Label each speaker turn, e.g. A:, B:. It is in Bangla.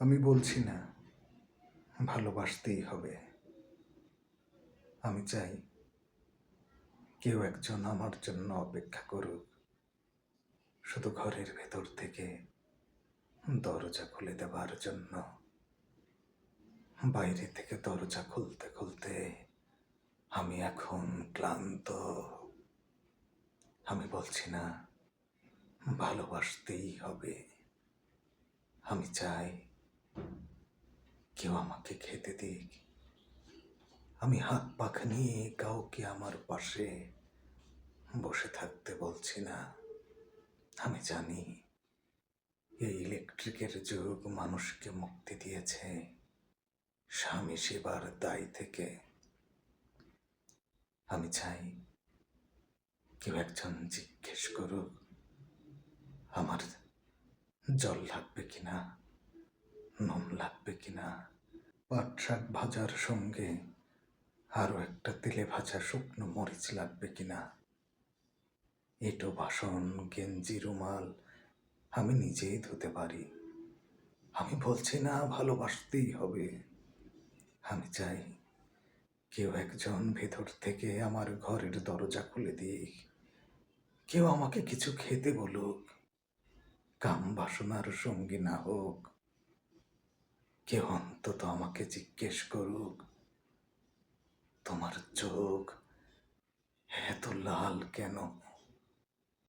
A: আমি বলছি না ভালোবাসতেই হবে। আমি চাই কেউ একজন আমার জন্য অপেক্ষা করুক, শুধু ঘরের ভেতর থেকে দরজা খুলে দেবার জন্য। বাইরে থেকে দরজা খুলতে খুলতে আমি এখন ক্লান্ত। আমি বলছি না ভালোবাসতেই হবে। আমি চাই কেউ আমাকে খেতে দিক। আমি হাত পাখা নিয়ে কাউকে আমার পাশে বসে থাকতে বলছি না। আমি জানি এই ইলেকট্রিকের যুগ মানুষকে মুক্তি দিয়েছে স্বামী সেবার দায় থেকে। আমি চাই কেউ একজন জিজ্ঞেস করুক আমার জল লাগবে কিনা, নুন লাগবে কিনা, পাট শাক ভাজার সঙ্গে আরো একটা তেলে ভাজা শুকনো মরিচ লাগবে কিনা। এঁটো বাসন, গেঞ্জি, রুমাল আমি নিজেই ধুতে পারি। আমি বলছি না ভালোবাসতেই হবে। আমি চাই কেউ একজন ভেতর থেকে আমার ঘরের দরজা খুলে দিক। কেউ আমাকে কিছু খেতে বলুক, কাম বাসনার সঙ্গী না হোক। কেউ অন্তত আমাকে জিজ্ঞেস করুক তোমার চোখ এত লাল কেন।